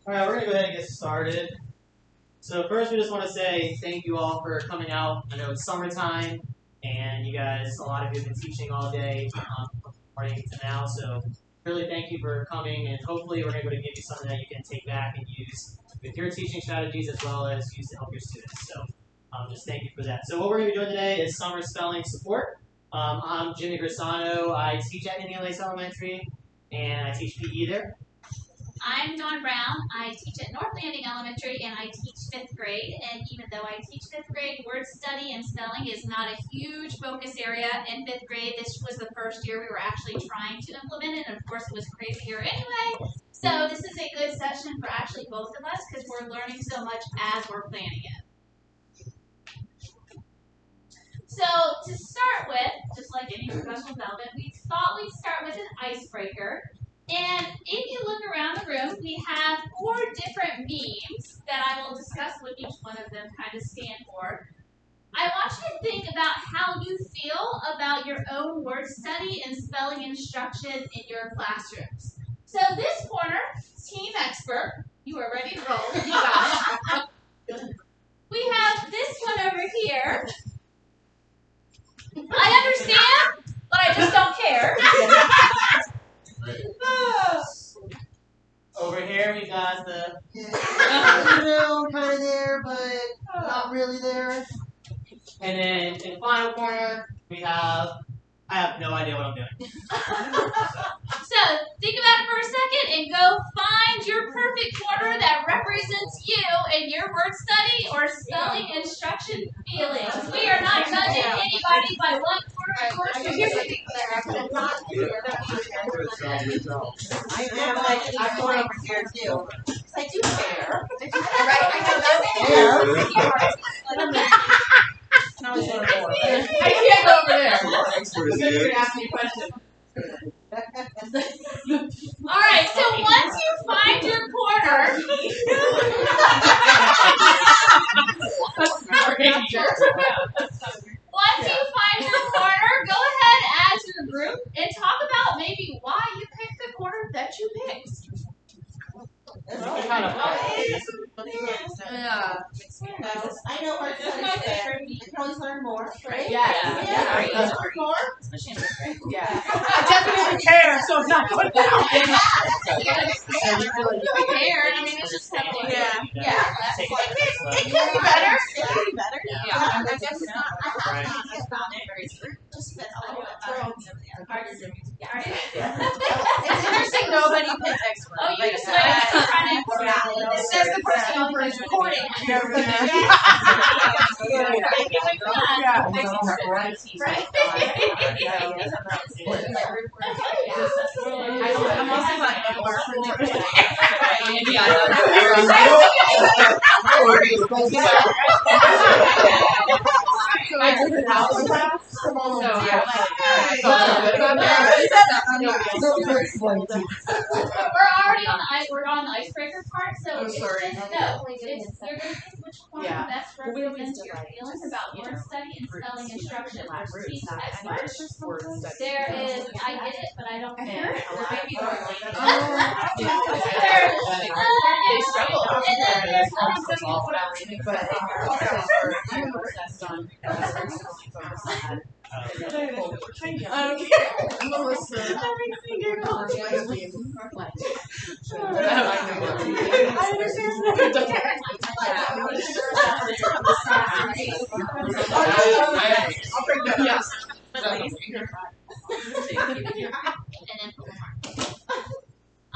All right, we're going to go ahead and get started. So first, we just want to say thank you all for coming out. I know it's summertime, and you guys, a lot of you have been teaching all day from morning to now. So really thank you for coming, and hopefully we're able to give you something that you can take back and use with your teaching strategies as well as use to help your students. So just thank you for that. So what we're going to be doing today is summer spelling support. I'm Jimmy Grisano. I teach at ILAP Elementary, and I teach PE there. I'm Dawn Brown. I teach at North Landing Elementary and I teach 5th grade. And even though I teach 5th grade, word study and spelling is not a huge focus area in 5th grade. This was the first year we were actually trying to implement it, and of course it was a crazy year anyway. So this is a good session for actually both of us because we're learning so much as we're planning it. So to start with, just like any professional development, we thought we'd start with an icebreaker. And if you look around the room, we have 4 different memes that I will discuss what each one of them kind of stand for. I want you to think about how you feel about your own word study and spelling instruction in your classrooms. So this corner, Team Expert, you are ready to roll. You got it. We have this one over here. I understand, but I just don't care. Over here we got the kind of there, but not really there. And then in the final corner we have, I have no idea what I'm doing. So think about it for a second and go find your perfect corner that represents you in your word study or spelling instruction feelings. We are not judging anybody by one corner of your study. I'm going over here too. I do care. Right? I can't go over there. You're asking me questions. All right, so once you find your corner, go ahead as your group and talk about maybe why you picked the corner that you picked. Yeah. I know where you can always learn more, right? Yeah. Are you learn more? Yeah. I definitely care, so I'm not going down. Prepared. I mean, it's just kind of Yeah. It could be better. It could be better. Yeah. I guess it's not. It's not very true. Just that It's interesting. Nobody picked expert. Oh, you just trying to. It says the person who's recording. I'm also like, we're on the icebreaker part, so you're going to think which one best represents your feelings about word study and spelling instruction. There's teach experts. There is I get it, but I don't care. They struggle. And then there's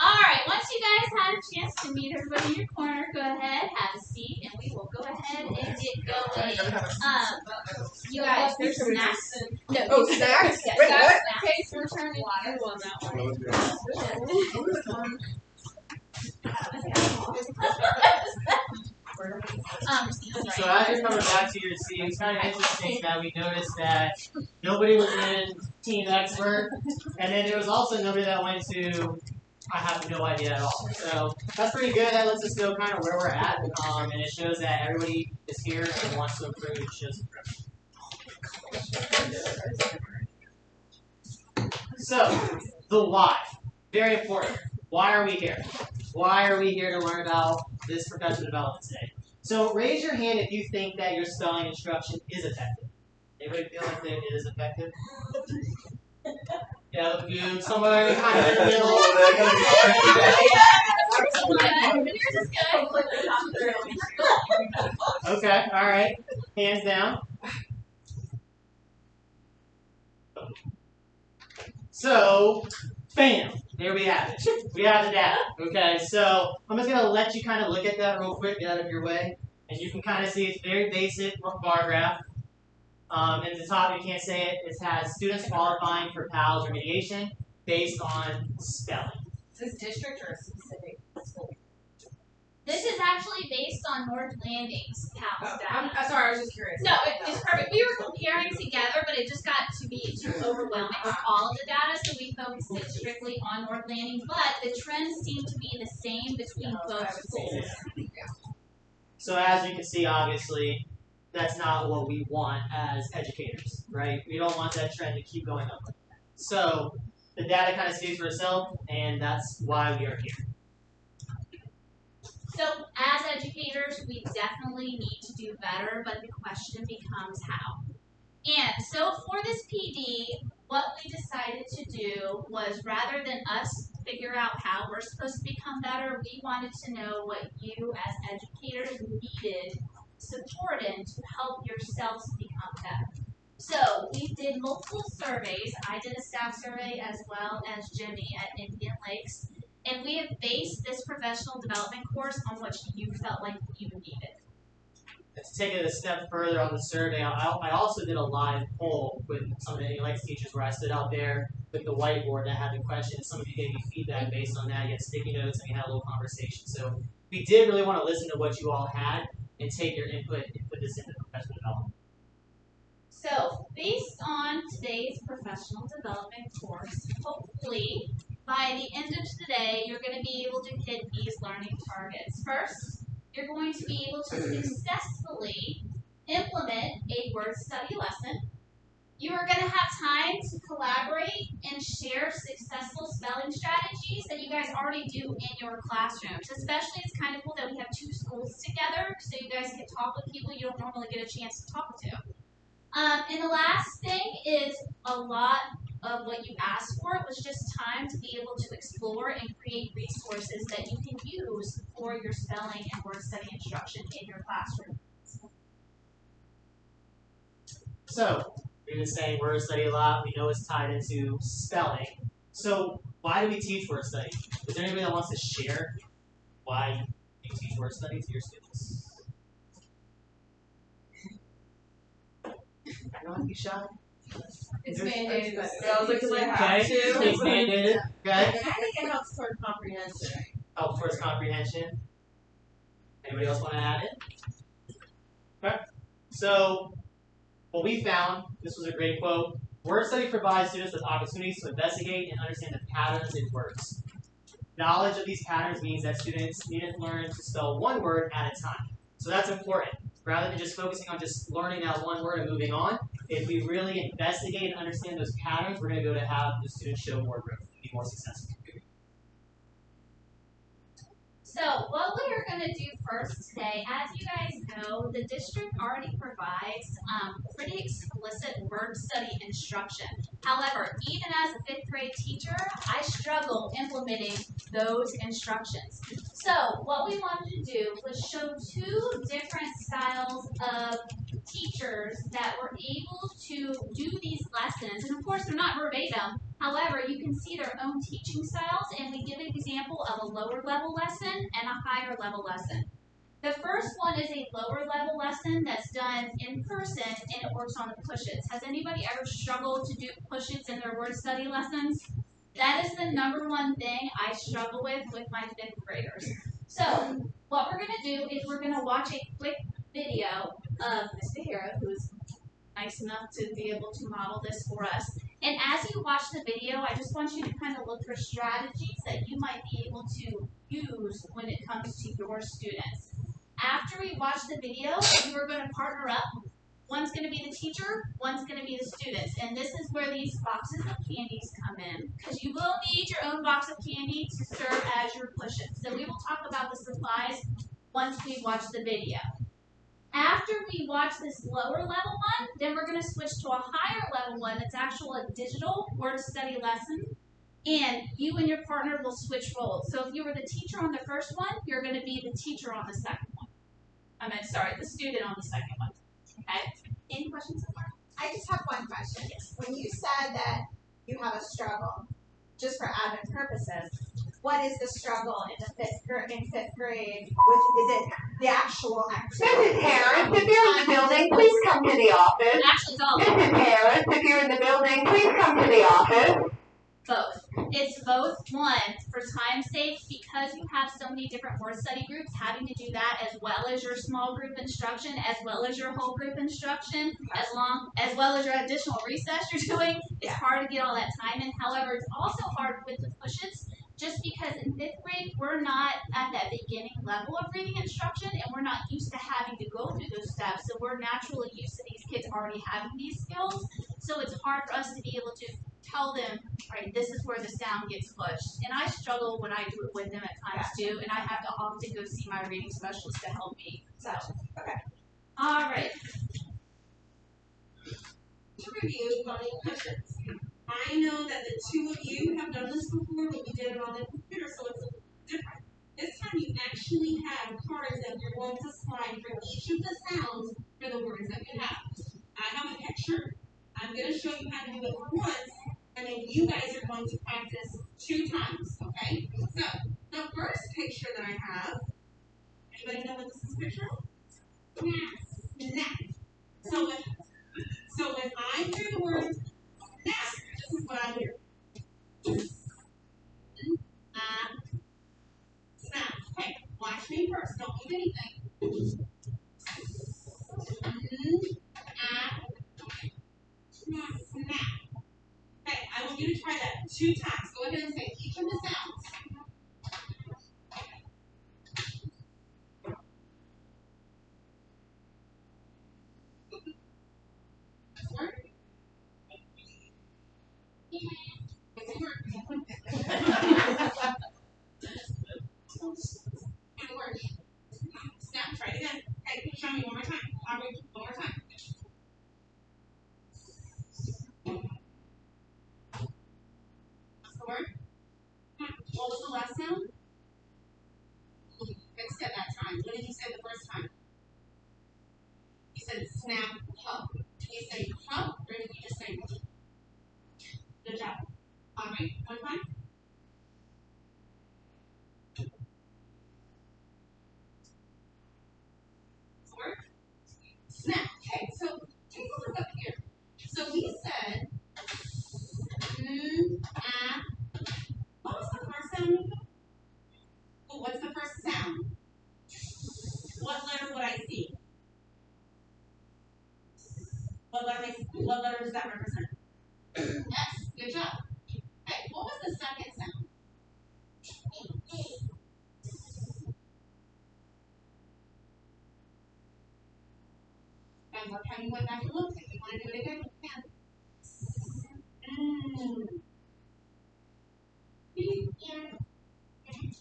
Alright, once you guys had a chance to meet everybody in your corner, go ahead, have a seat, and we will go ahead and get going. You guys, there's snacks. No, Snacks? Yes, Wait, snacks. what? Okay, so we're turning water on that one. So as you're coming back to your seat, it's kind of interesting that we noticed that nobody was in Team Expert, and then there was also nobody that went to I have no idea at all. So that's pretty good. That lets us know kind of where we're at, and it shows that everybody is here and wants to improve and shows improvement. So the why, very important. Why are we here? why are we here to learn about this professional development today? So raise your hand if you think that your spelling instruction is effective. Anybody feel like it is effective? Yeah, you somewhere kind of in the middle. Okay, all right. Hands down. So, bam, there we have it. We have the data. Okay, so I'm just gonna let you kind of look at that real quick, get out of your way, and you can kind of see it's very basic bar graph. At the top, you can't say it. It has students qualifying for PALS remediation based on spelling. Is this district or a specific school? This is actually based on North Landing's PALS data. I'm sorry, I was just curious. No, it's perfect. We were comparing together, but it just got to be too overwhelming for all of the data, so we focused it strictly on North Landing. But the trends seem to be the same between both schools. So as you can see, obviously, that's not what we want as educators, right? We don't want that trend to keep going up like that. So the data kind of speaks for itself, and that's why we are here. So as educators, we definitely need to do better, but the question becomes how. And so for this PD, what we decided to do was rather than us figure out how we're supposed to become better, we wanted to know what you as educators needed support in to help yourselves become better. So we did multiple surveys. I did a staff survey as well as Jimmy at Indian Lakes. And we have based this professional development course on what you felt like you needed. To take it a step further on the survey, I also did a live poll with some of the Indian Lakes teachers where I stood out there with the whiteboard that had the questions. Some of you gave me feedback based on that. You had sticky notes and we had a little conversation. So we did really want to listen to what you all had and take your input and put this into professional development. So based on today's professional development course, hopefully by the end of today, you're going to be able to hit these learning targets. First, you're going to be able to successfully implement a word study lesson. You are going to have time to collaborate and share successful spelling strategies that you guys already do in your classrooms. Especially, it's kind of cool that we have two schools together, so you guys can talk with people you don't normally get a chance to talk to. And the last thing is a lot of what you asked for. It was just time to be able to explore and create resources that you can use for your spelling and word study instruction in your classroom. So we've been saying word study a lot. We know it's tied into spelling. So why do we teach word study? Is there anybody that wants to share why you teach word study to your students? Don't be shy. It's mandated. Okay, it's mandated. Okay. I think it helps toward comprehension. Help towards comprehension. Anybody else want to add it? Okay. So, what we found, this was a great quote, word study provides students with opportunities to investigate and understand the patterns in words. Knowledge of these patterns means that students need to learn to spell one word at a time. So that's important. Rather than just focusing on just learning that one word and moving on, if we really investigate and understand those patterns, we're going to be able to have the students show more growth and be more successful. So what we are going to do first today, as you guys know, the district already provides pretty explicit word study instruction. However, even as a 5th grade teacher, I struggle implementing those instructions. So what we wanted to do was show 2 different styles of teachers that were able to do these lessons. And of course, they're not verbatim. However, you can see their own teaching styles, and we give an example of a lower level lesson and a higher level lesson. The first one is a lower level lesson that's done in person, and it works on the push-its. Has anybody ever struggled to do push-its in their word study lessons? That is the #1 thing I struggle with my 5th graders. So what we're going to do is we're going to watch a quick video of Mr. Hara, who's nice enough to be able to model this for us. And as you watch the video, I just want you to kind of look for strategies that you might be able to use when it comes to your students. After we watch the video, you are going to partner up One's going to be the teacher, one's going to be the students. And this is where these boxes of candies come in, because you will need your own box of candy to serve as your push-ups. So we will talk about the supplies once we watch the video. After we watch this lower level one, then we're going to switch to a higher level one that's actual a digital word study lesson. And you and your partner will switch roles. So if you were the teacher on the first one, you're going to be the teacher on the second one. The student on the second one. Okay? Any questions so far? I just have one question. Yes. When you said that you have a struggle, just for admin purposes, what is the struggle in fifth grade? Is it the actual activity? Mrs. Harris, if you're in the building, please come to the office. Actually, it's all Mrs. Harris, if you're in the building, please come to the office. both. It's both. One, for time's sake, because you have so many different word study groups, having to do that as well as your small group instruction, as well as your whole group instruction, as well as your additional recess you're doing, it's hard to get all that time in. However, it's also hard with the push-its, just because in fifth grade, we're not at that beginning level of reading instruction, and we're not used to having to go through those steps, so we're naturally used to these kids already having these skills, so it's hard for us to be able to tell them, right, this is where the sound gets pushed. And I struggle when I do it with them at times too, and I have to often go see my reading specialist to help me. So, Okay. All right. To review learning questions. I know that the two of you have done this before, but we did it on the computer, so it's a little different. This time you actually have cards that you're going to slide for each of the sounds for the words that you have. I have a picture. I'm going to show you how to do it once, and then you guys are going to practice 2 times, okay? So, the first picture that I have, anybody know what this is a picture of? Snap. So when I hear the word snap, this is what I hear. Snap. Okay, watch me first. Don't move anything. Snap. Okay, I want you to try that 2 times. Go ahead and say each of the sounds. Work. Does it work? It works. Snap. Try it again. Hey, show me one more time. I'll read one more time. What's the word? What was the last sound? Fixed it that time. What did you say the first time? You said snap, hup. Did you say hup, or did you just say hup? Good job. All right, one time. Work. Snap. Okay, so take a look up here. So we said, what was the first sound? Oh, what's the first sound? What letter would I see? What letter does that represent? S. Good job. Okay, what was the second sound? And look how you went back and looked. If you want to do it again, you can.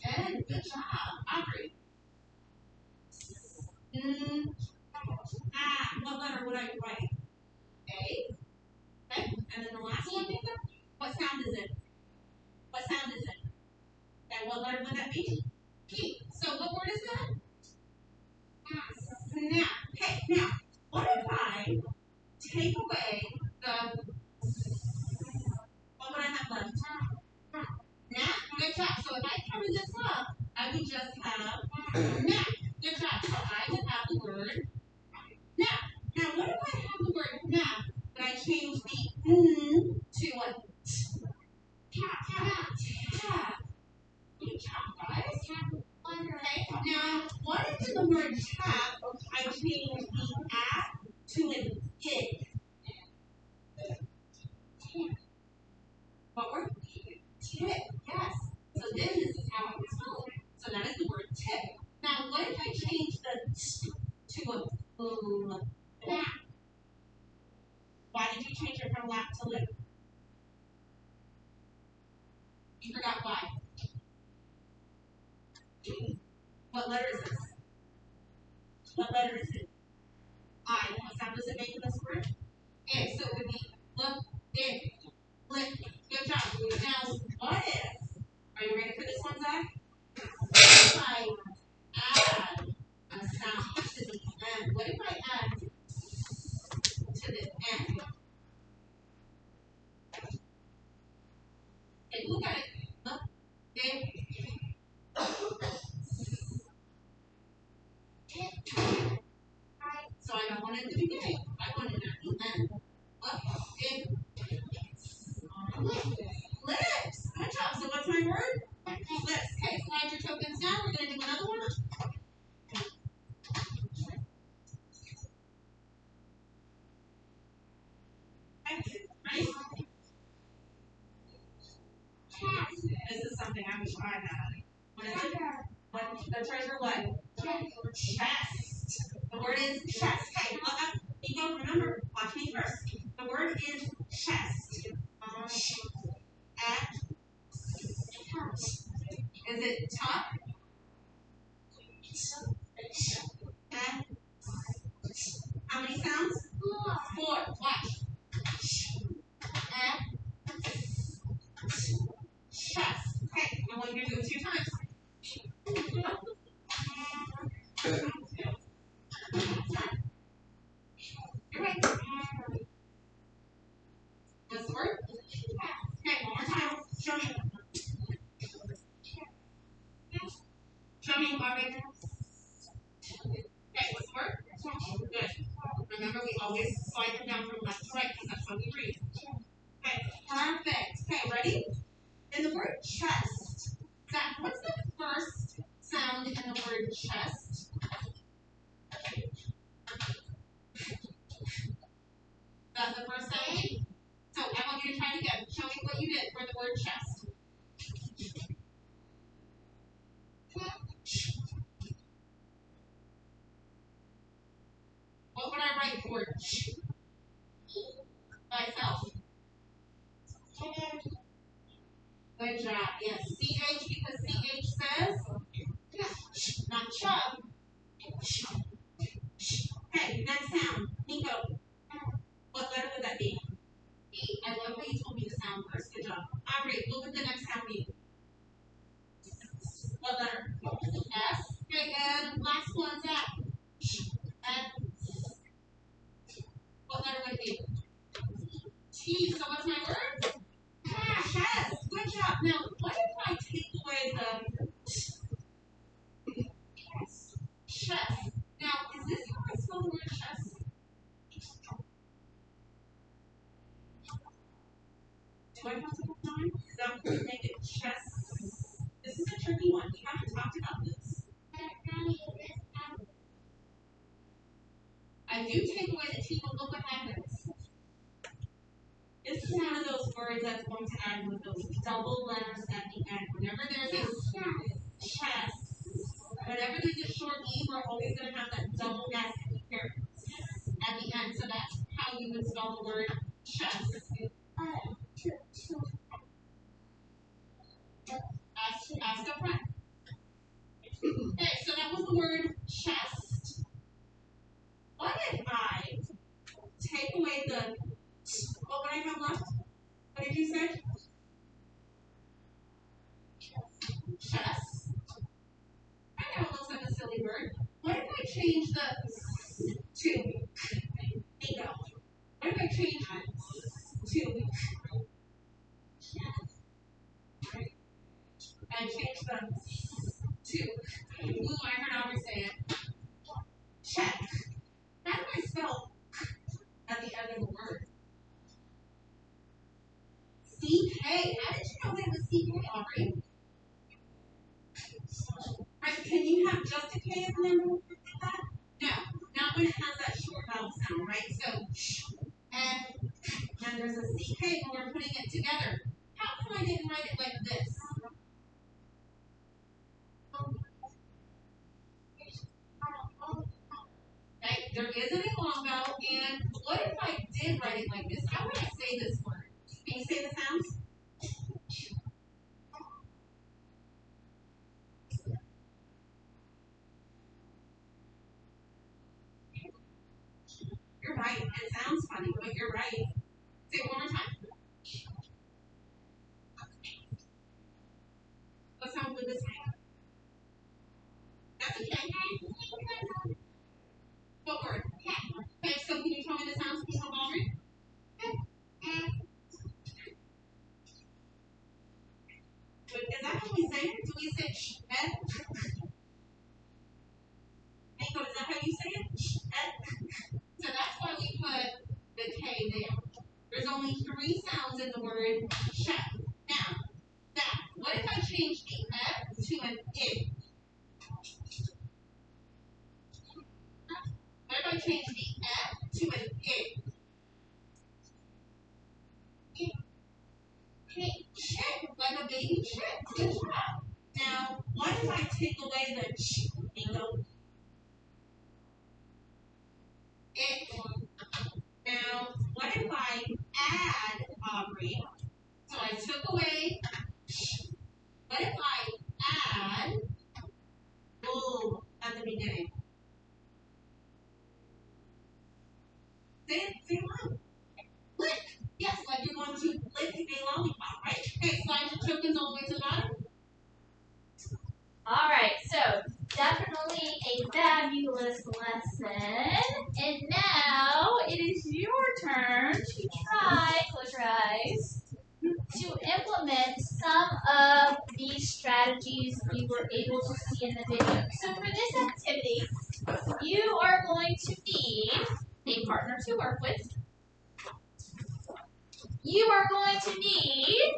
Good. Good job. Aubrey. What letter would I write? A. Okay. And then the last one, Nathan? What sound is it? What sound is it? And what letter would that be? P. So what word is that? Snap. Okay, now, what if I take away the, what would I have left? Nap. Good job. So if I cover this up, I would just have nap. Good job. So I would have the word nap. Now, what if I have the word nap, but I change the to a tap? Good job, guys. Okay, now, what if in the word tap, I change the app to an it? What word? Tip, yes. So then this is how I would spell it. So that is the word tip. Now, what if I change the to a nap? What letter is this? What letter is it? I. What sound does it make in this word? A. So it would be look, in, lick. Good job. Now, what if? Are you ready for this one, Zach? If I add a sound to the end, what if I add to the end? Okay, look at it. Look, in. So I don't want it at the beginning. I want it at the end. Up, in, lips. Good job. So what's my word? Lips. Okay, slide your tokens down. We're going to do another one. Okay, ready? This is something I wish I had. What is it? What? The treasure what? Chest. The word is chest. Okay, look up. Nico, remember, watch me first. The word is chest. At. Is it top? At. How many sounds? 4. Watch. At. Chest. Okay, I want you to do it 2 times. You're right. What's the word? Okay, one more time. Show me. Show me, Bobby. Okay, what's the word? Good. Remember, we always slide them down from left to right because that's how we read. Okay, perfect. Okay, ready? In the word chest. Zach, what's the first sound in the word chest? That's the first sound? So I want you to try it again. Show me what you did for the word chest. What would I write for ch? By itself. Good job. Yes. CH because CH says not chub. Okay, next sound. Nico. What letter would that be? E. I love how you told me to sound first. Good job. Aubrey, what would the next sound be? What letter? S. Okay, and last one, Zach. And what letter would it be? T. So what's my word? Chest. Good job. Now, what if I take away the chest? Now, is this how I spell the word chest? Do I have to put time? Is that going to make it chest? This is a tricky one. We haven't talked about this. I do take away the T, but look what happens. This is one of those words that's going to end with those double letters at the end. Whenever there's a chest, whenever there's a short E, we're always going to have that double S here at the end. So that's how you would spell the word chest. Ask a friend. Okay, so that was the word chest. What if I take away the, what would I have left? What did you say? Chest. I know it looks like a silly word. What if I change the to bingo? What if I change to and change the to? Ooh, I heard Aubrey say it. Check. How do I spell at the end of the word? CK. How did you know that it was CK, Aubrey? Right, can you have just a K at the end of the word like that? No, not when it has that short vowel sound, right? So, and there's a CK when we're putting it together. How come I didn't write it like this? Okay, there isn't a long vowel, and what if I did write it like this? How would I say this word? Can you say the sounds? word right. Say it one more time. What sound would this make? That's okay. What word? Cat. Okay, so can you tell me the sounds people have already? But is that how we say it? Do we say sh? Nico, is that how you say it? Sh? So that's why we put the K there. There's only 3 sounds in the word chef. Now, what if I change the F to an I? What if I change the F to an I? Chick, like a baby chick. Good job. Now, what if I take away the ch and go it? Now, what if I add Aubrey? So I took away ch. What if I add bull at the beginning? Say it loud. Lick. Yes, like you're going to lick a lollipop, right? Okay, slide your tokens all the way to the bottom. Alright, so definitely a fabulous lesson. And now it is your turn to try, close your eyes, to implement some of these strategies you were able to see in the video. So for this activity, you are going to need a partner to work with. You are going to need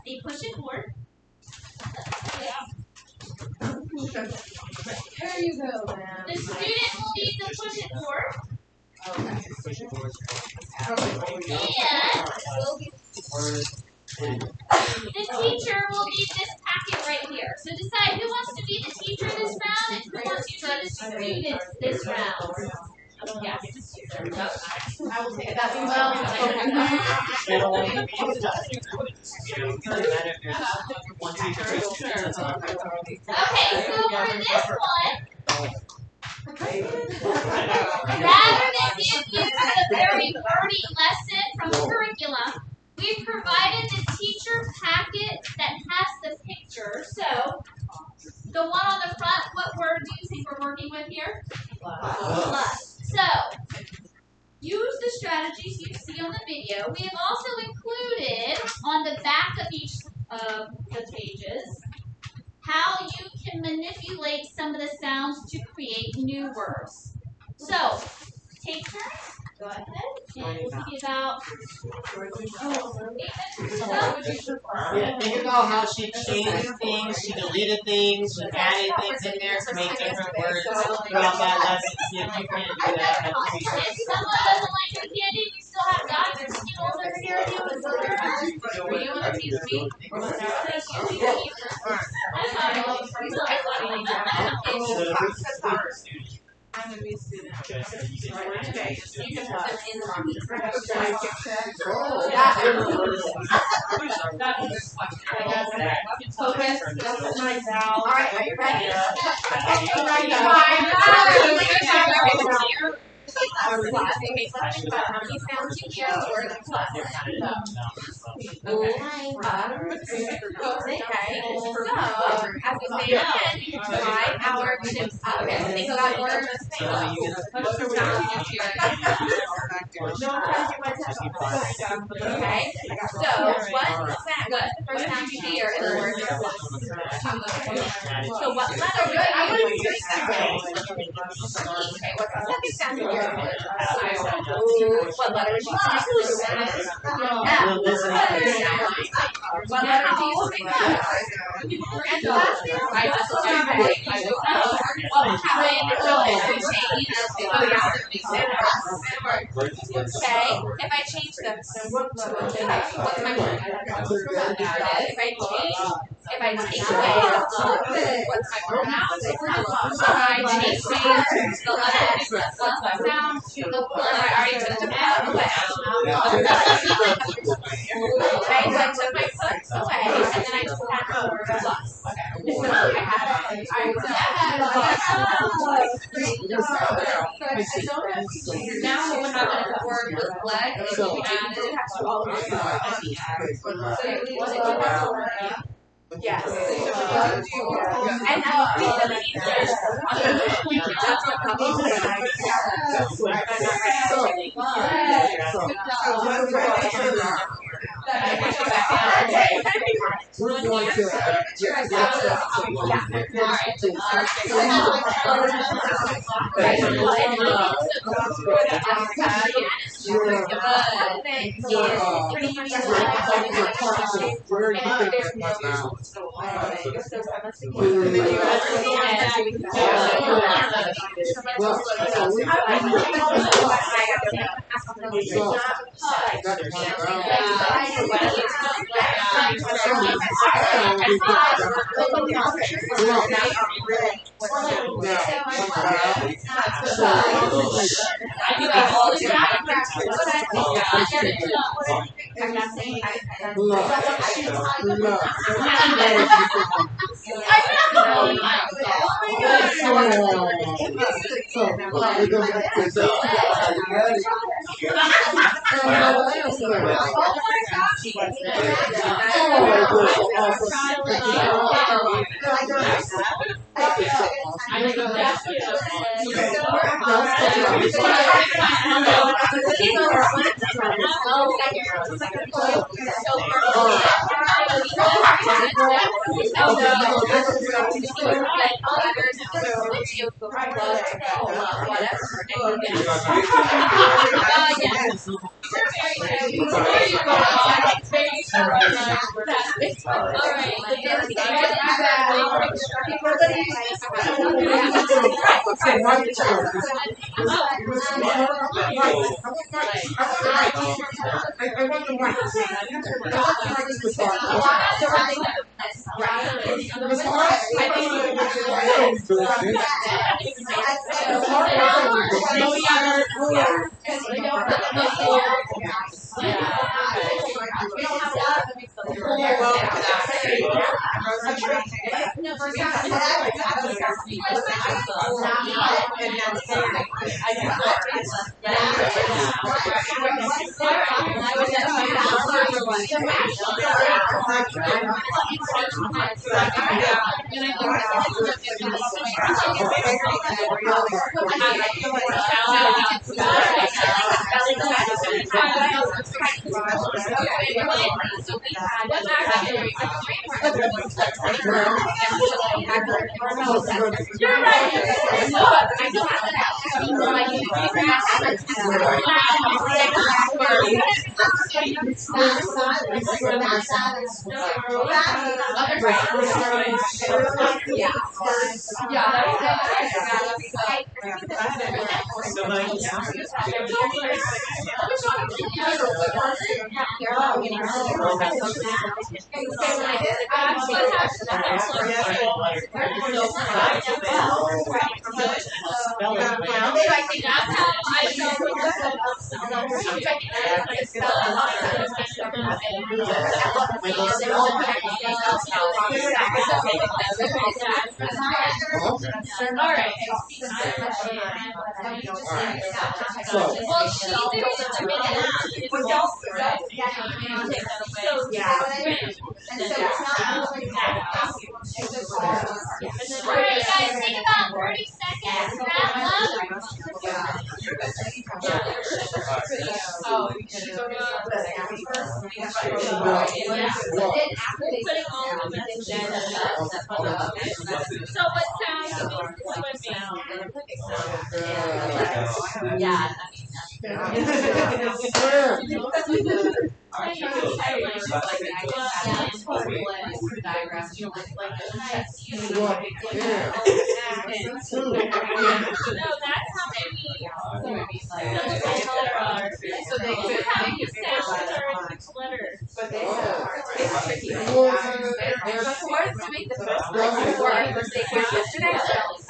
a push-it board. There you go, man. The student will need the push-it board. And the teacher will need this packet right here. So decide who wants to be the teacher this round and who wants to be the student this round. Yes. I will take it. That means well. Okay, so for this one, rather than give you a very wordy lesson from the curriculum, we've provided the teacher packet that has the picture. So, the one on the front, what word do you think we're working with here? Plus. So, use the strategies you see on the video. We have also included on the back of each of the pages how you can manipulate some of the sounds to create new words. So, take turns. Go ahead. And we'll give you about 8 minutes or so. Yeah, think about how she changed things, she deleted things, she added things in there to make different words throughout that lesson. See if you can do that. If someone doesn't like your candy, we still have dots and skittles over here. Do you want to teach me? I'm gonna be a student. Okay. Okay. You can put them in the room. Focus. That's my vowel. All right, are you ready? How many sounds you hear the word plus? Okay. So, as we say again, you can divide our chips up. Okay, so think about words. Okay, so what's the first sound you hear in the word plus? So what letter would you use? Okay, what's the second sound you hear in the word plus? What letter would you use? F. What letter do you think? And the last thing, right? Okay, if I change the what's my word? If I take away the what's my word now? If I change the letter what's my sound? I already took the out away. I took my foot away, and then I just had to over the bus. So I had it. I now when I'm going to work with leg, it's added to all of yes. And now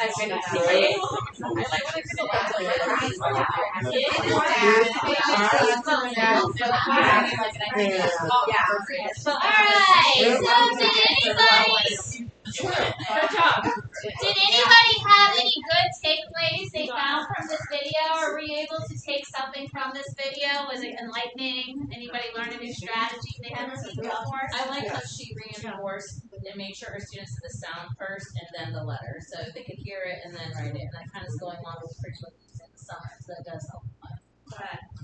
Good job. Did anybody have any good takeaways they found from this video? Or were you able to take something from this video? Was it enlightening? Anybody learn a new strategy they hadn't seen before? I like how she reinforced and made sure her students did the sound first and then the letter, so they could hear it and then write it. And that kind of is going along with the curriculum in the summer, so that does help.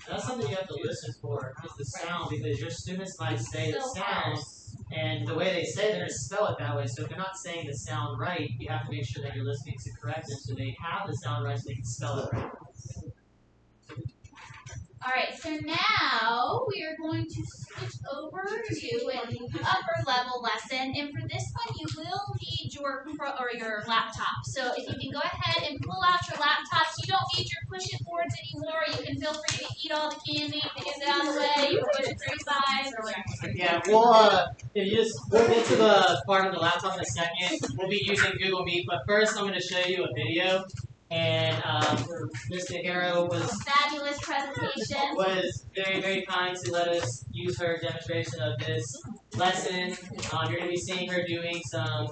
That's something you have to listen for, is the sound, because your students might say the sound, and the way they say it, they're going to spell it that way. So if they're not saying the sound right, you have to make sure that you're listening to correct it, so they have the sound right, so they can spell it right. Alright, so now we are going to switch over to an upper level lesson, and for this one you will need your your laptop. So if you can go ahead and pull out your laptops, you don't need your push-it boards anymore. You can feel free to eat all the candy to get it out of the way. You can push it 3 sides or whatever. Yeah, we'll get to the part of the laptop in a second. We'll be using Google Meet, but first I'm going to show you a video. And Mr. Harrow fabulous presentation. Was very, very kind to let us use her demonstration of this lesson. You're going to be seeing her doing some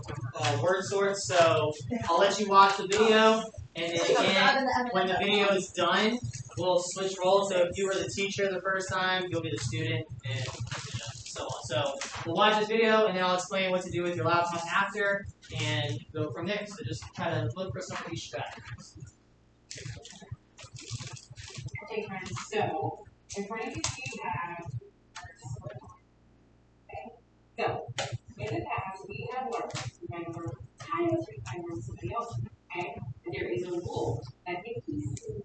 word sorts, so I'll let you watch the video, and then again, when the video is done, we'll switch roles. So if you were the teacher the first time, you'll be the student, and so on. So we'll watch this video, and then I'll explain what to do with your laptop after, and go from there. So just try to look for some of these strategies. Okay, friends, so in front of you, you have okay. So in the past, we have learned to learn titles, we can learn somebody else, okay? And there is a rule that if you see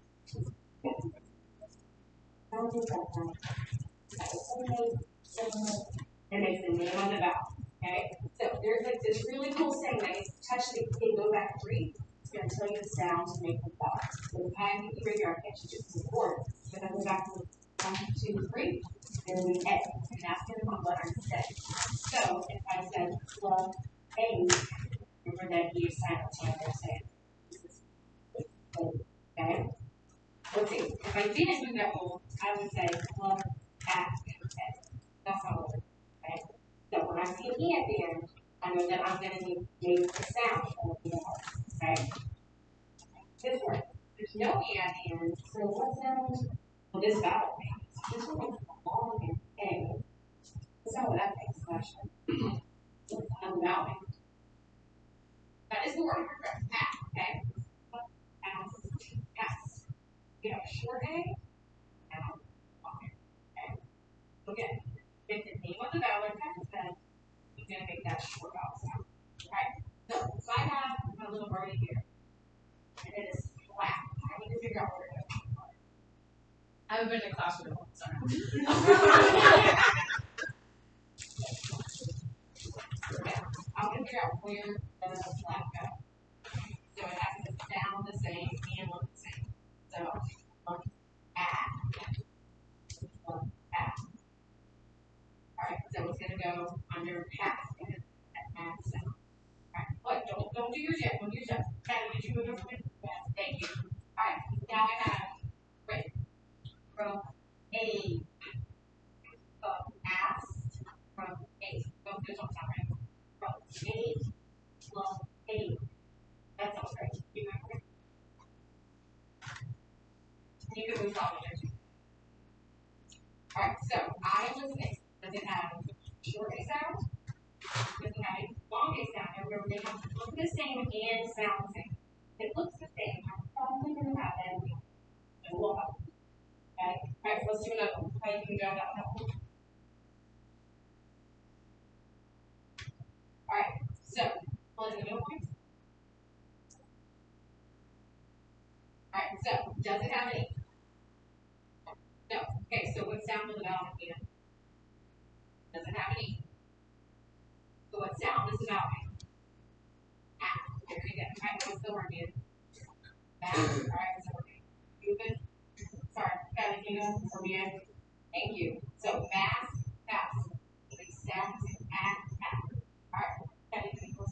and it's the name on the vowel, okay? So there's like this really cool saying that if you touch the key, go back 3, it's going to tell you the sound to make the vowel. So the time you right here, I catch you just in order. So then go back to 1, 2, 3, then we A, and that's going to come letter instead. So if I said love A, remember that E is silent, so I'm going to say okay? Let's see, if I didn't do that rule, I would say love at A. That's how it works, okay? So when I see an E at the end, I know that I'm going to need the sound of the R, okay? This word, there's no E at the end, so what sound? Well, this vowel makes. This one makes a long A. That's not what that makes, actually. It's a vowel makes. That is the word, pass, okay? Pass. You have a short A and a long A, okay? Again, if the name of the vowel is said, you're going to make that short vowel sound, okay? So I have my little birdie here, and it is flat. I need to figure out where it is. I haven't been in a classroom in a long time. Okay, I'm going to figure out where the flat go. So it has to sound the same and look the same. So, look at. Look at. Alright, so it's going to go under pass. Pass sound. Alright, but don't do yours yet. Don't do yours yet. Did you move over? Thank you. Alright, now I have, wait, from A. Asked from A. Don't do this one sound right. From A. Plus A. That sounds great. You remember? You can move forward there too. Alright, so I was A. Does it have short A sound? Does it have a long A sound? And remember, they have to look the same and sound the same. If it looks the same, I'm probably going to have that in and we'll help. Okay? Alright, so let's do another one. How you can go that one. Alright, so pull it in the middle point. Alright, so does it have any? No. Okay, so what sound does the vowel make? Does it have any? So what sound does the vowel make? Ah, very good. Alright, what's the word again? Back. Alright, so we're moving. Sorry, Kelly, can you go for me? Thank you. So mass, pass. Exact, at, pass. Alright, Kelly, can you go?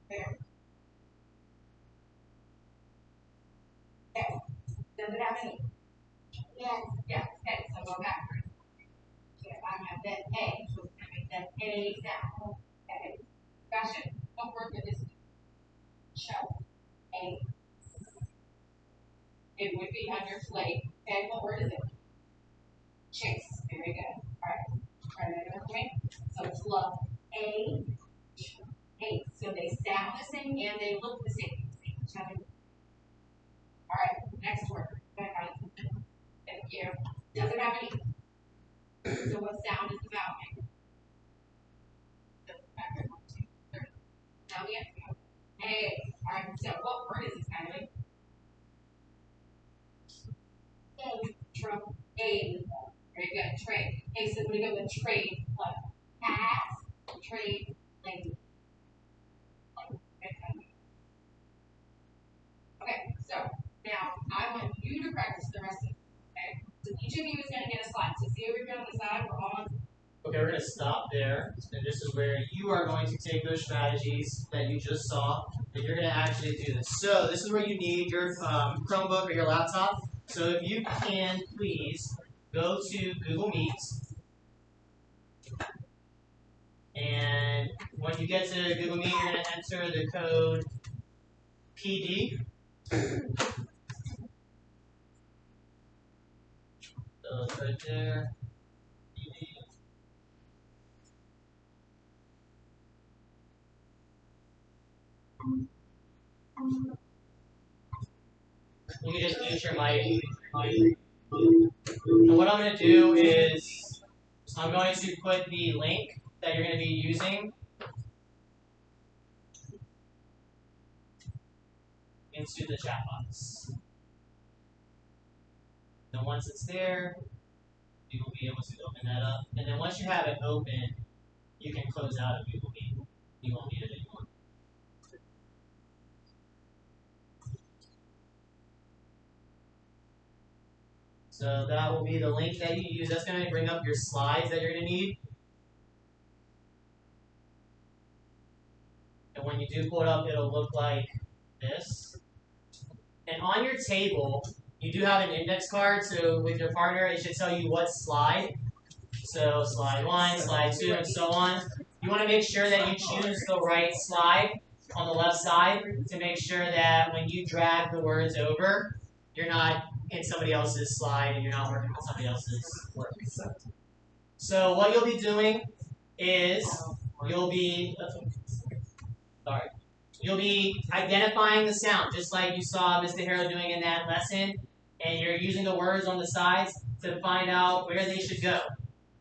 There. go backwards. So if I'm at that A, so it's gonna make that A sound. Okay. Question, what word would this be? Show. A. It would be under flake. Okay, what word is it? Chase. Very good. Alright. Try that with me. So it's love. A. A. So they sound the same and they look the same. Alright, next word. Thank you. Doesn't have any. So what sound is the vowel make? Now we have to go. A. Alright, so what word is this, Kylie? A. Very good. Trade. Okay, so we're going to go with trade. What? Pass. Trade. Language. Okay, so now I want you to practice the rest of it. Okay? So each of you is going to get a slide. So see over here on the side, we're all on. Okay, we're going to stop there, and this is where you are going to take those strategies that you just saw, and you're going to actually do this. So this is where you need your Chromebook or your laptop. So if you can, please go to Google Meet, and when you get to Google Meet, you're going to enter the code PD. So it's right there. PD. You can just mute your mic. And what I'm going to do is I'm going to put the link that you're going to be using into the chat box. Then once it's there, you will be able to open that up. And then once you have it open, you can close out of Google Meet. You won't need it anymore. So that will be the link that you use. That's going to bring up your slides that you're going to need. And when you do pull it up, it'll look like this. And on your table, you do have an index card. So with your partner, it should tell you what slide. So slide 1, slide 2, and so on. You want to make sure that you choose the right slide on the left side to make sure that when you drag the words over, you're not in somebody else's slide and you're not working on somebody else's work. So what you'll be doing is you'll be identifying the sound, just like you saw Mr. Harrow doing in that lesson, and you're using the words on the sides to find out where they should go.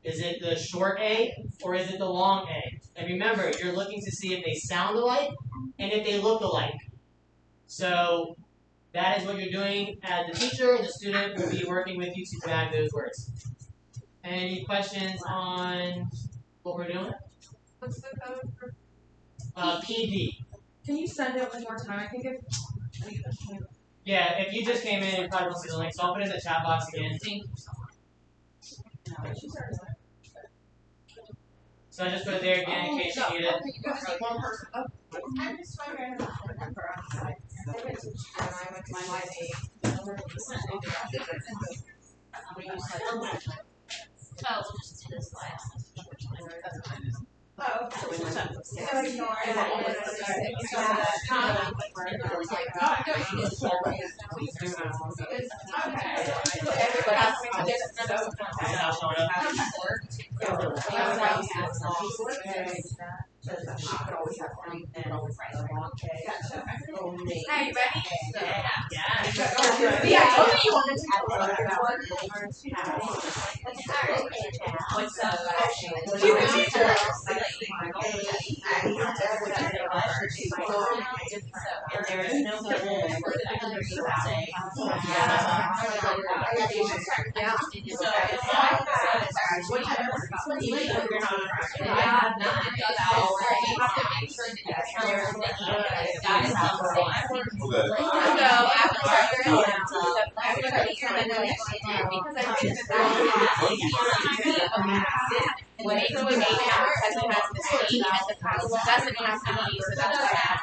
Is it the short A or is it the long A? And remember, you're looking to see if they sound alike and if they look alike. So that is what you're doing as the teacher, and the student will be working with you to drag those words. Any questions on what we're doing? What's the code for PD. Can you send it one more time? I think it's. Yeah, if you just came in, you probably won't see the link, so I'll put it in the chat box again. So I just put it there again in case you need it. I'm just wondering about the number on sides. I went to and I went to my live So we'll just do this last. Oh, okay. So ignore Are you ready? Yeah, I told you wanted What's up? There is no When it's a because it has the state at the top, it doesn't have to be, so that's why I have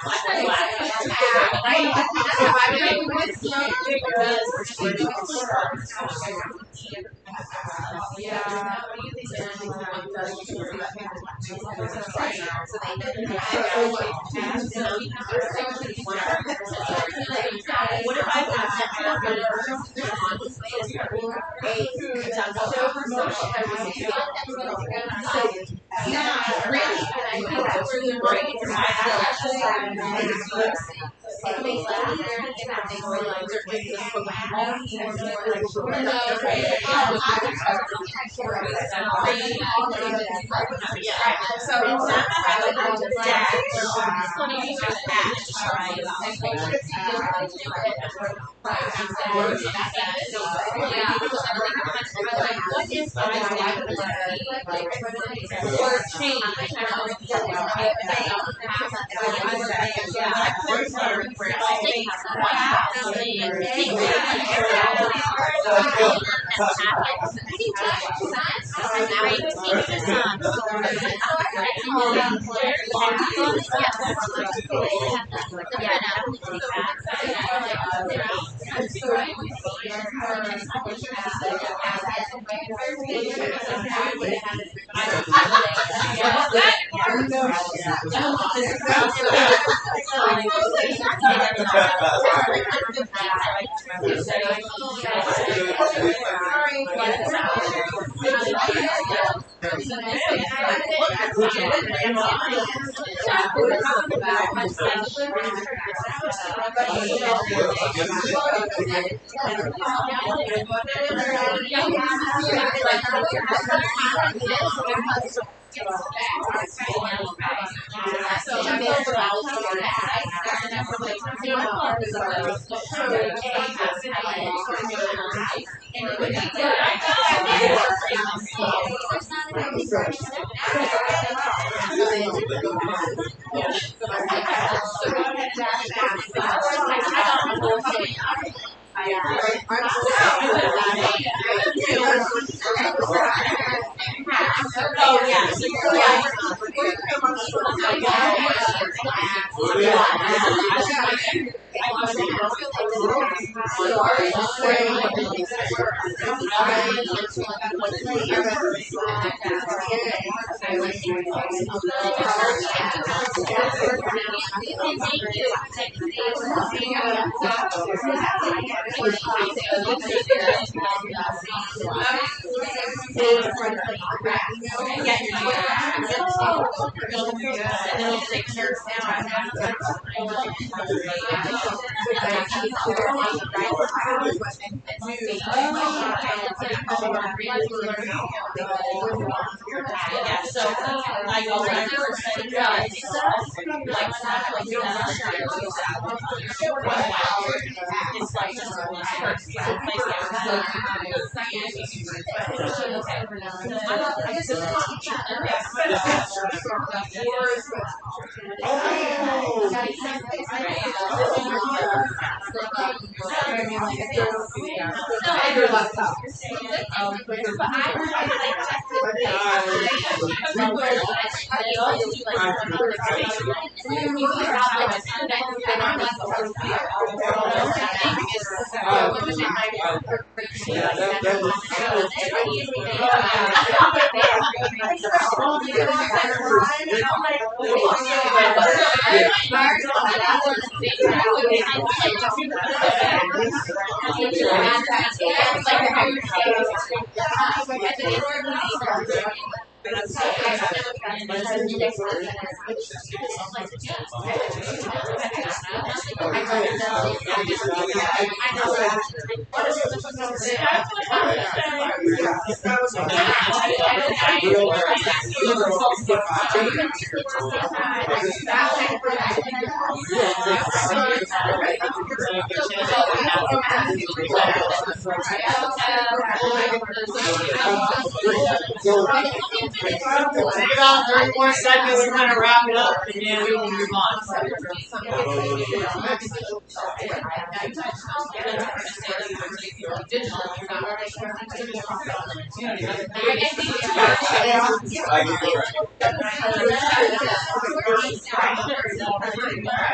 Take about 30 more seconds to kind of wrap it up, and then we will move on.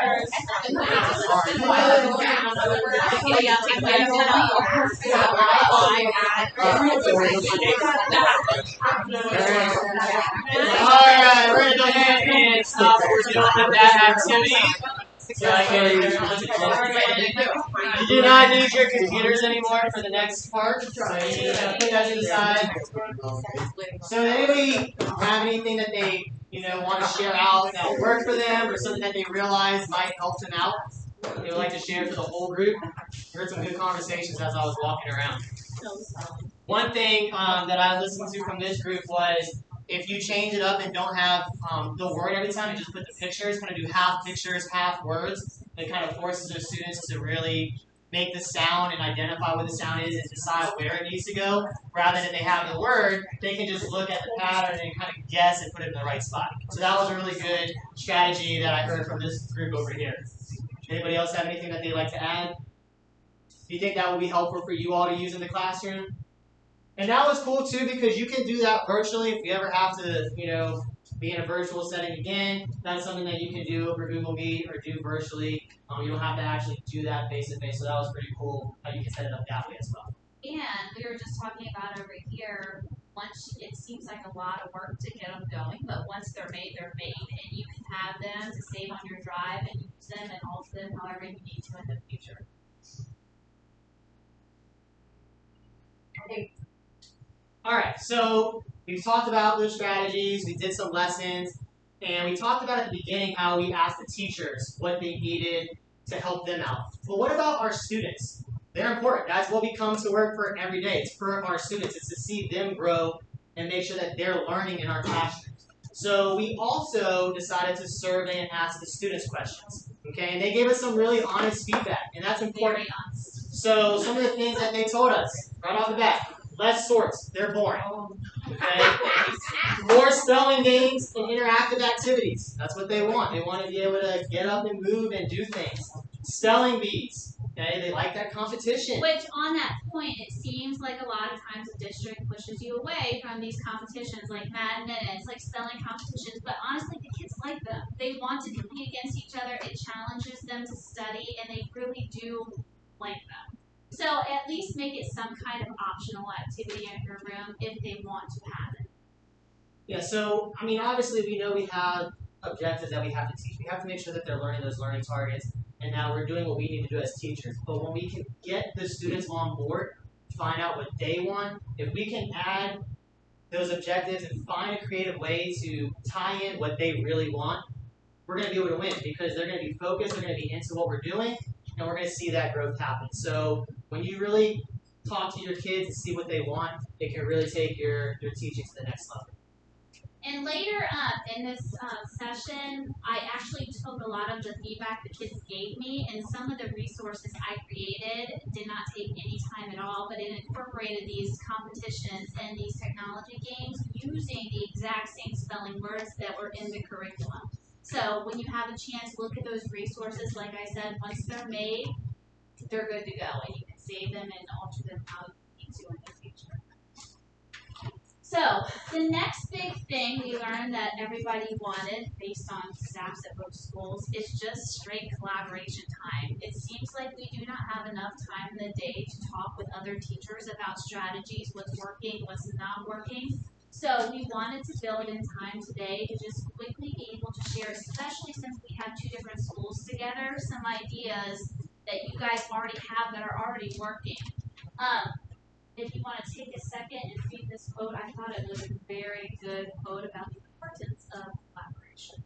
Alright, we're gonna go ahead and stop what we're doing with that activity. So I can you do not need your computers anymore for the next part. So you need to put that to the side. So does anybody have anything that they want to share out that worked for them or something that they realized might help them out? They would like to share for the whole group. I heard some good conversations as I was walking around. One thing that I listened to from this group was if you change it up and don't have the word every time and just put the pictures, kind of do half pictures, half words, it kind of forces the students to really make the sound and identify what the sound is and decide where it needs to go. Rather than they have the word, they can just look at the pattern and kind of guess and put it in the right spot. So that was a really good strategy that I heard from this group over here. Anybody else have anything that they'd like to add? Do you think that would be helpful for you all to use in the classroom? And that was cool too because you can do that virtually if you ever have to, be in a virtual setting again. That's something that you can do over Google Meet or do virtually. You don't have to actually do that face to face. So that was pretty cool how you can set it up that way as well. And we were just talking about over here, once it seems like a lot of work to get them going, but once they're made, and you can have them to save on your drive and use them and alter them however you need to in the future. Alright, so we talked about those strategies, we did some lessons, and we talked about at the beginning how we asked the teachers what they needed to help them out. But what about our students? They're important. That's what we come to work for every day. It's for our students. It's to see them grow and make sure that they're learning in our classrooms. So we also decided to survey and ask the students questions. Okay, and they gave us some really honest feedback, and that's important. So some of the things that they told us right off the bat. Less sorts, they're boring. Okay? More spelling games and interactive activities. That's what they want. They want to be able to get up and move and do things. Spelling bees. Okay, they like that competition. Which, on that point, it seems like a lot of times the district pushes you away from these competitions, like Mad Minutes, like spelling competitions. But honestly, the kids like them. They want to compete against each other. It challenges them to study, and they really do like them. So at least make it some kind of optional activity in your room if they want to have it. Yeah, so, obviously we know we have objectives that we have to teach. We have to make sure that they're learning those learning targets, and now we're doing what we need to do as teachers. But when we can get the students on board, find out what they want, if we can add those objectives and find a creative way to tie in what they really want, we're going to be able to win because they're going to be focused, they're going to be into what we're doing, and we're going to see that growth happen. So when you really talk to your kids and see what they want, it can really take your teaching to the next level. And later in this session, I actually took a lot of the feedback the kids gave me, and some of the resources I created did not take any time at all, but it incorporated these competitions and these technology games using the exact same spelling words that were in the curriculum. So when you have a chance, look at those resources. Like I said, once they're made, they're good to go, and you can save them and alter them how you need to in the future. So the next big thing we learned that everybody wanted, based on staffs at both schools, is just straight collaboration time. It seems like we do not have enough time in the day to talk with other teachers about strategies, what's working, what's not working. So we wanted to build in time today to just quickly be able to share, especially since we have two different schools together, some ideas that you guys already have that are already working. If you want to take a second and read this quote, I thought it was a very good quote about the importance of collaboration.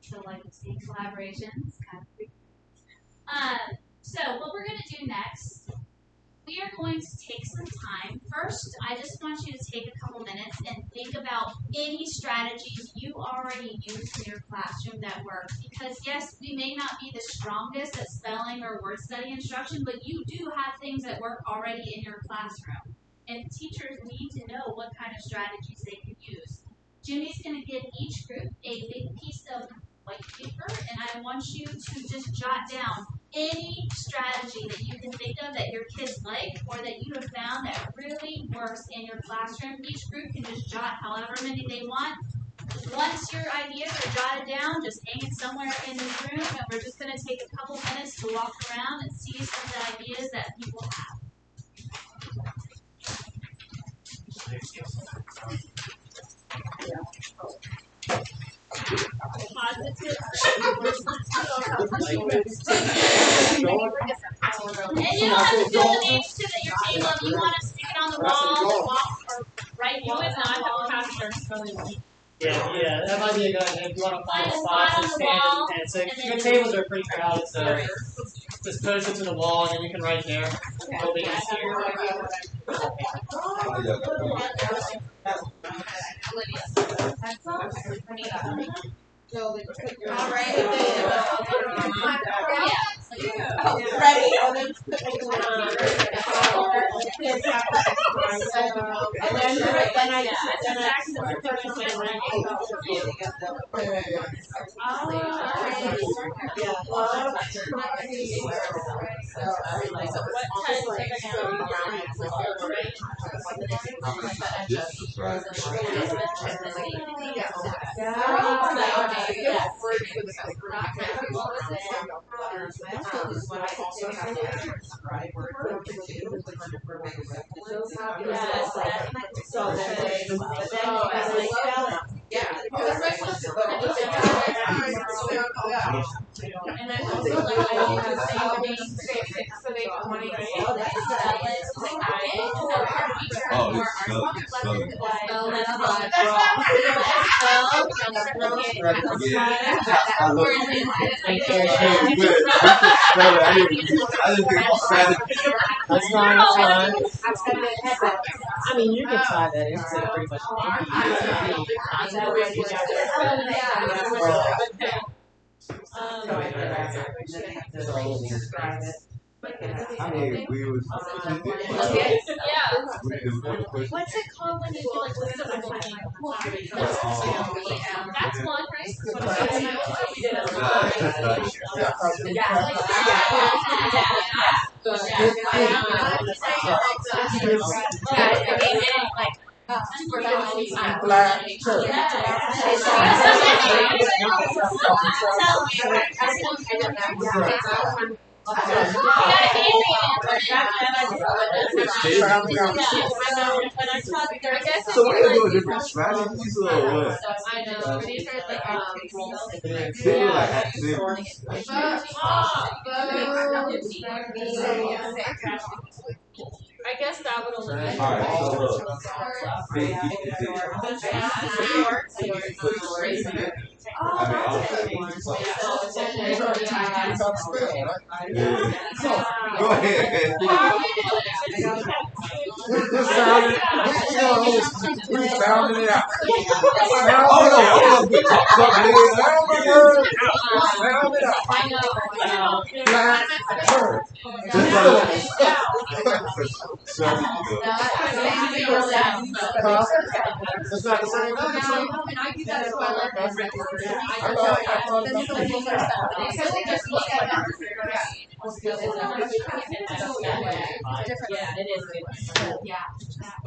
So like the same collaborations, kind of freaky. So what we're going to do next, we are going to take some time. First, I just want you to take a couple minutes and think about any strategies you already use in your classroom that work. Because yes, we may not be the strongest at spelling or word study instruction, but you do have things that work already in your classroom. And teachers need to know what kind of strategies they can use. Jimmy's going to give each group a big piece of white paper, and I want you to just jot down any strategy that you can think of that your kids like or that you have found that really works in your classroom. Each group can just jot however many they want. Once your ideas are jotted down, just hang it somewhere in this room, and we're just going to take a couple minutes to walk around and see some of the ideas that people have. Positive. And you don't have to fill the names to your table if you want to stick it on the wall or write you and not have to Yeah, that might be a good idea if you want to find a Find a spot spot to on the stand wall, and so and your then- tables are pretty crowded, so just post it to the wall and then you can write there. It'll be easier. All right. Ready? And there's also like I do the same thing. So they want to spell it That's fine, that's fine. I mean, you can try that. It's pretty much I mean, we was. What's it called when you do like what's that's one, So what are you doing? Different strategies or what? I know. These are They do like activities. I guess that would only be. Alright, so look. Big each Go ahead. Sounding it out. It's not the same. And I do that as well.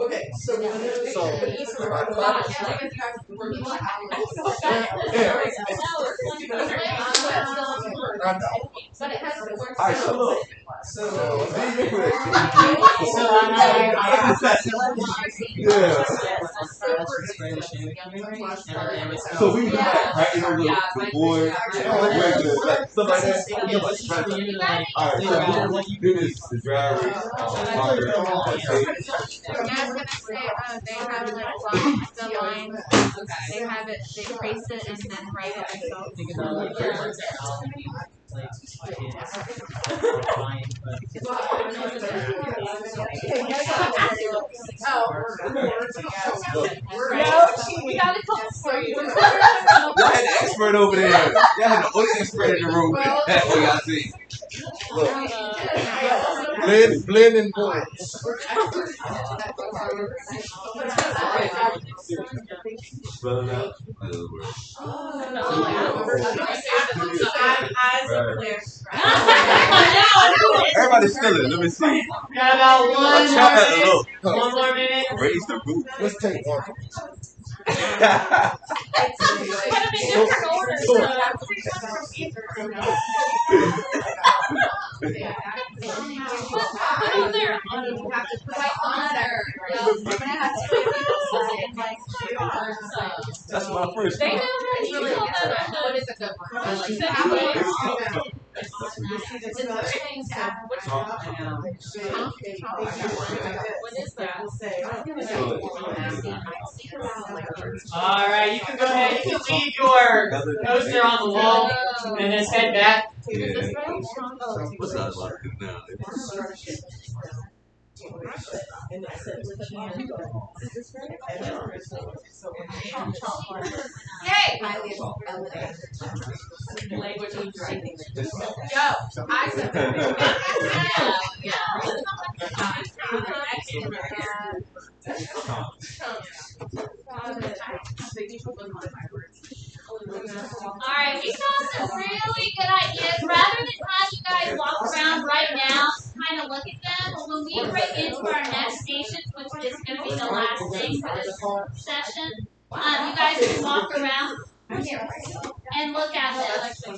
Okay, so Alright, so look. So we right in the board, like stuff like that. Alright, so do this the driver, marker, They have like the lines. They have it. They trace it and then write it themselves. We got a couple for you. Y'all had to ask expert over there. Y'all had the only expert in the room. That's what y'all see. Look. Blending points. Spell it out. Everybody's still in. Let me see. Got about one more minute. Raise the roof. Let's take one. That's my first. They know that you know that what is a good one. I like that. What is that? All right, you can go ahead. You can leave your poster on the wall and then head back. Yeah. What's that about now? Hey! Language of driving. Yo, I said Alright, we saw some really good ideas. Rather than have you guys walk around right now and kind of look at them, but when we break into our next station, which is going to be the last thing for this session, you guys can walk around and look at them.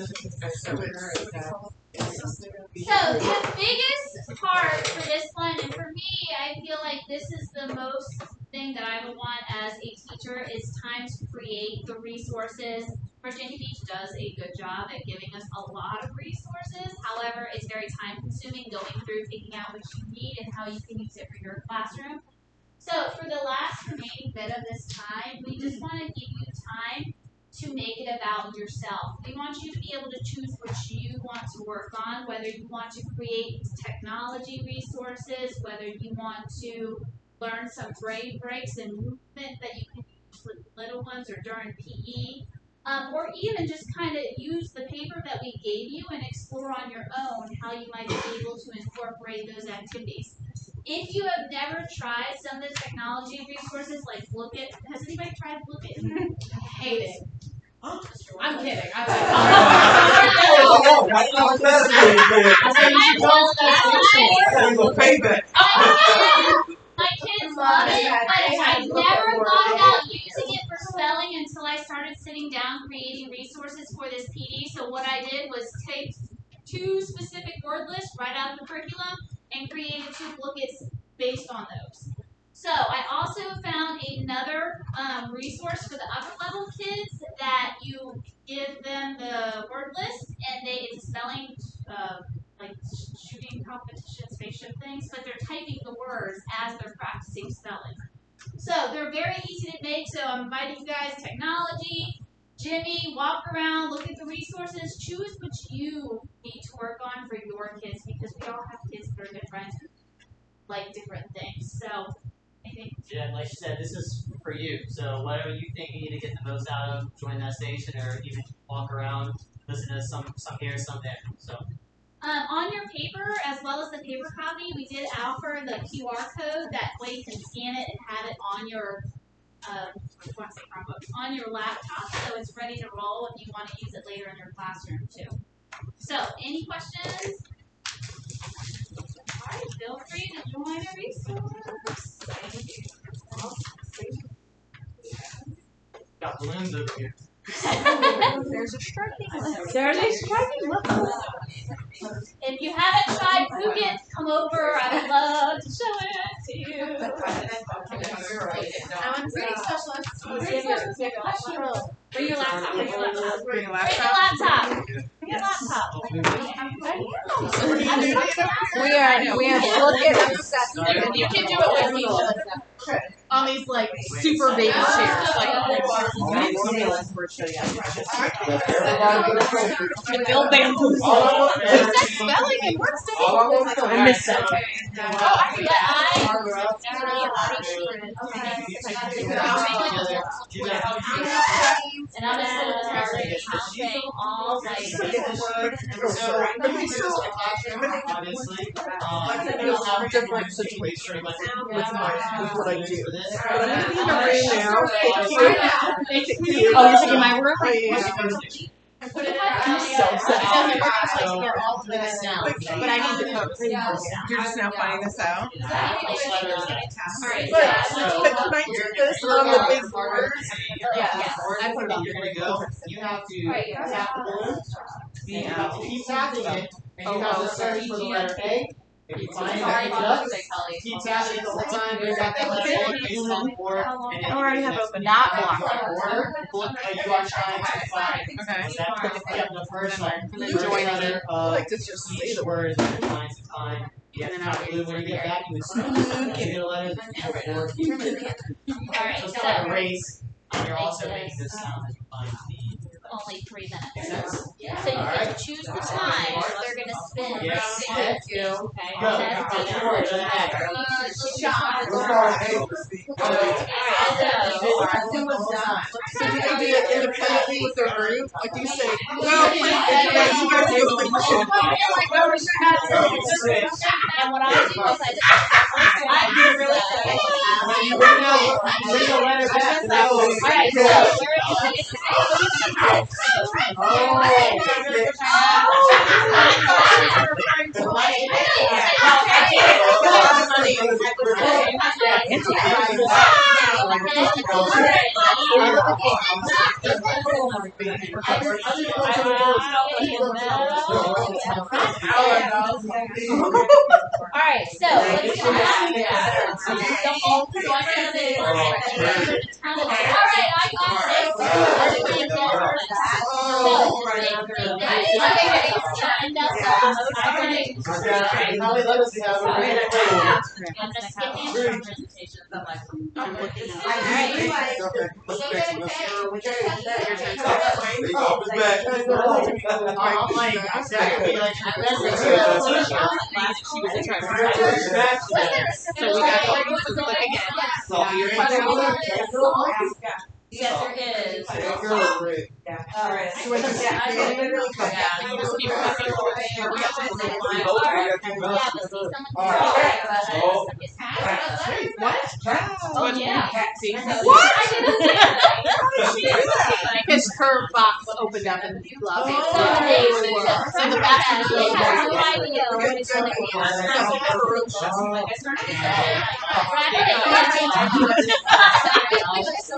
So the biggest part for this one, and for me, I feel like this is the most thing that I would want as a teacher, is time to create the resources. Virginia Beach does a good job at giving us a lot of resources. However, it's very time consuming going through, picking out what you need and how you can use it for your classroom. So for the last remaining bit of this time, we just want to give you time to make it about yourself. We want you to be able to choose what you want to work on, whether you want to create technology resources, whether you want to learn some brain breaks and movement that you can use with little ones or during PE, or even just kind of use the paper that we gave you and explore on your own how you might be able to incorporate those activities. If you have never tried some of the technology resources, like has anybody tried Look It here? I hate it. I'm kidding. My kids love it, but I never thought about using it for spelling until I started sitting down creating resources for this PD. So what I did was take 2 specific word lists right out of the curriculum and created 2 bookets based on those. So I also found another resource for the upper level kids that you give them the word list and it's a spelling like shooting competition, spaceship things, but they're typing the words as they're practicing spelling. So they're very easy to make. So I'm inviting you guys, technology, Jimmy, walk around, look at the resources, choose what you need to work on for your kids, because we all have kids that are different, like different things. So I think, yeah, like she said, this is for you. So whatever you think you need to get the most out of, join that station, or even walk around, listen to some here, some there. So. On your paper, as well as the paper copy, we did offer the QR code. That way you can scan it and have it on your on your laptop, so it's ready to roll if you want to use it later in your classroom too. So, any questions? All right, feel free to join a resource. Thank you. Got balloons over here. There's a striking list. There's a striking list. If you haven't tried Phuket, come over. I would love to show it to you. I'm a pretty specialist. Bring your laptop. Bring your laptop. Bring your laptop. Bring your laptop. We are looking obsessed. You can do it with me on these like super baby chairs. Bill bamboozle. Spelling and word study. I missed that. And I'm count them all like. So, obviously, you'll have different situations with what I do. But I'm thinking of right now. Oh, you're thinking my work? Put it But I need the code. You're just now finding this out. Alright, But can I do this on the big board? Yes. I put it up. You're gonna go. You have to tap the balloon. You have to keep tapping it, and you have to search for the letter A. If you find it, pick it up. Keep tapping it the whole time. Bring back that letter A, place it on the board, and I already have opened not that order. You are trying to find the first letter of each word that you're trying to find. You have to tap the balloon. When you get back, you would get a letter that's before. So it's kind of like a race, and you're also making this sound as you find the. only 3 minutes. Makes sense? So you get to choose the time they're gonna spin. Yes. Okay. Go. That's So do they do it independently with their group? Like you say, and what I do is I do really You bring the letter back. Alright, Alright, so let's go back. Alright, I got this. Yes, there is. Alright. Oh yeah. What? Because her box opened up and loved it. So the back has no idea what it's going to be.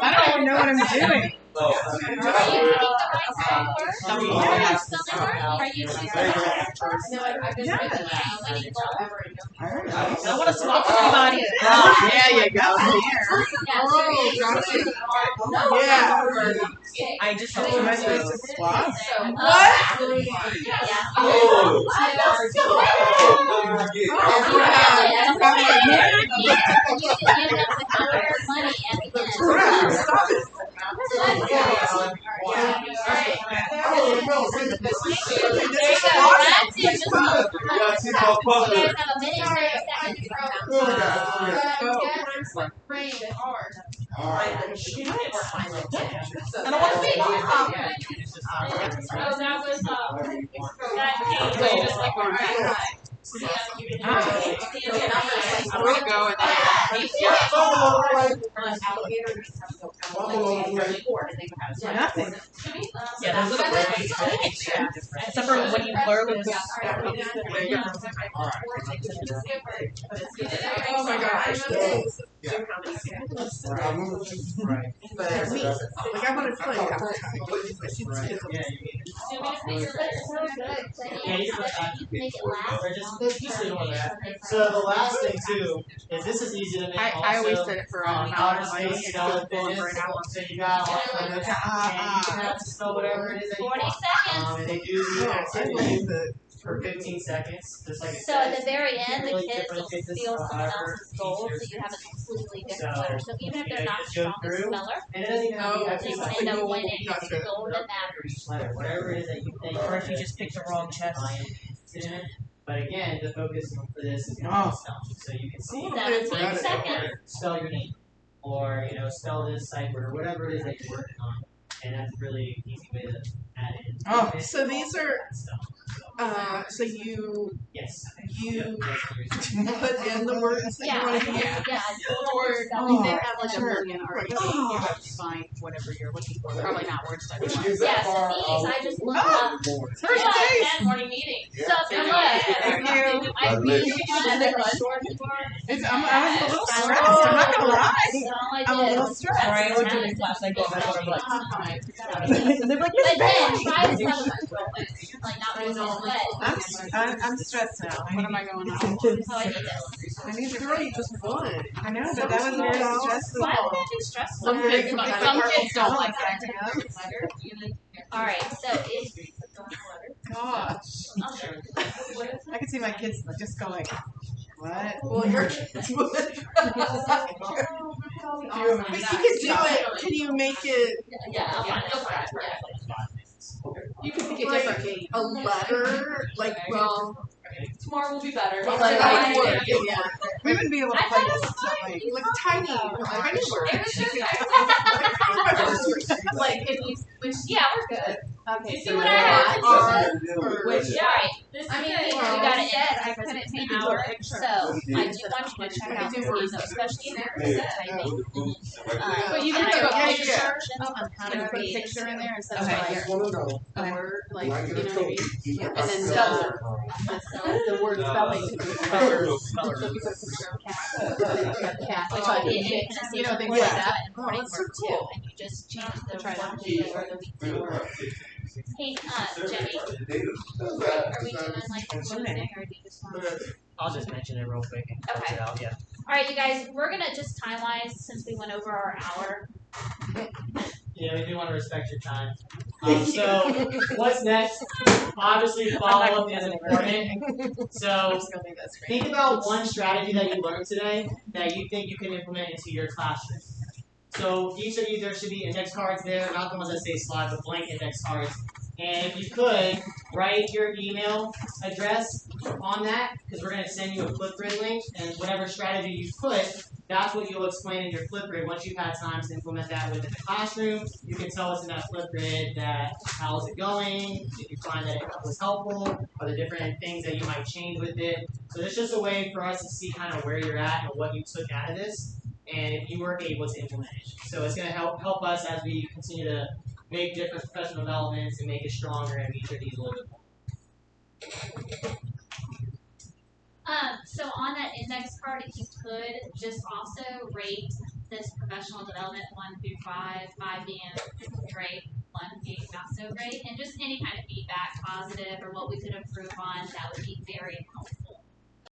I don't even know what I'm doing. I want to swap somebody. There you go. Yeah. I just Am I supposed to swap? Stop it. Nothing. Yeah, those little except for when you blur with Oh my gosh. But like I want to play half the time. So the last thing too is this is easy to make. I always said it for obviously spell it so you got all the and you can have to spell whatever it is that you 40 want. seconds. And they do the activity for 15 seconds, just like it So says. at the very end, the Really kids will different steal someone however else's goal, so you have a completely different letter. So even if they're not the strongest speller, And it doesn't even have to be they exercise. can end up winning. It's the goal that matters. For each letter, whatever it is that you think. Or if you just picked the wrong chest. But again, the focus for this is going to be spelling. So you can see 17 seconds. spell your name, or spell this cipher, or whatever it is that you're working on. and that's a really easy way to add in. Oh, so these are stuff. so you Yes. put in the words that you want to use. Yeah. Oh, They have like a sure. million already. Oh. You have to find whatever you're looking for. Probably not word study. Yeah, so these I just looked up First for my days. 10 morning meeting. Yeah. So if you look, Thank you. I read I was a little stressed. I'm not gonna lie. I'm a little stressed. Sorry, I went to the class. I go back over like And they're like, But it's then bad. try to tell them real quick. Like not really know what. I'm stressed now. what am I going on? Oh, I need this. I need to girl, you just won. I know, but that was very stressful. Why would that be stressful? Some kids don't like that. Alright, so it's Gosh. I'll show you. I can see my kids just going, what? Well, your kids would. But you can do it. Can you make it Yeah, I'll find it. You can pick a different game. a letter? Like, well, Tomorrow will be better. Like, Like, word, yeah. We wouldn't be able to I play thought this it was stuff fine. like tiny words. It was just like if you yeah, we're good. okay, You see so what I have? Which Alright, this I is mean, the thing, well, you got it said in I couldn't take an a hour, picture. so I do want you to check out some of these, especially in there, typing. But you And can I do a wrote picture instructions on how and to put a read. picture in there instead Okay. of like a word, like, you know what I mean? And then the word spelling. So if you put a picture of cat, which I It did, kind of you know, says things like like that that. in morning work too, and you just change the Try that. one day or the week before. Hey, Jenny, are we doing like closing or do you just want to? I'll just mention it real quick and close Okay. it out. Yeah. Alright, you guys, we're gonna just time-wise, since we went over our hour. Yeah, we do want to respect your time. So, what's next? Obviously, follow-up is important. So, think about one strategy that you learned today that you think you can implement into your classroom. So, each of you, there should be index cards there, not the ones that say slide, but blank index cards. And if you could, write your email address on that, because we're going to send you a Flipgrid link, and whatever strategy you put, that's what you'll explain in your Flipgrid. Once you've had time to implement that within the classroom, you can tell us in that Flipgrid that how's it going, if you find that it was helpful, or the different things that you might change with it. So it's just a way for us to see kind of where you're at and what you took out of this, and if you were able to implement it. So it's going to help us as we continue to make different professional developments and make it stronger in each of these a little bit more. So on that index card, if you could just also rate this professional development 1 through 5, 5 being great, 1 being not so great, and just any kind of feedback, positive or what we could improve on, that would be very helpful.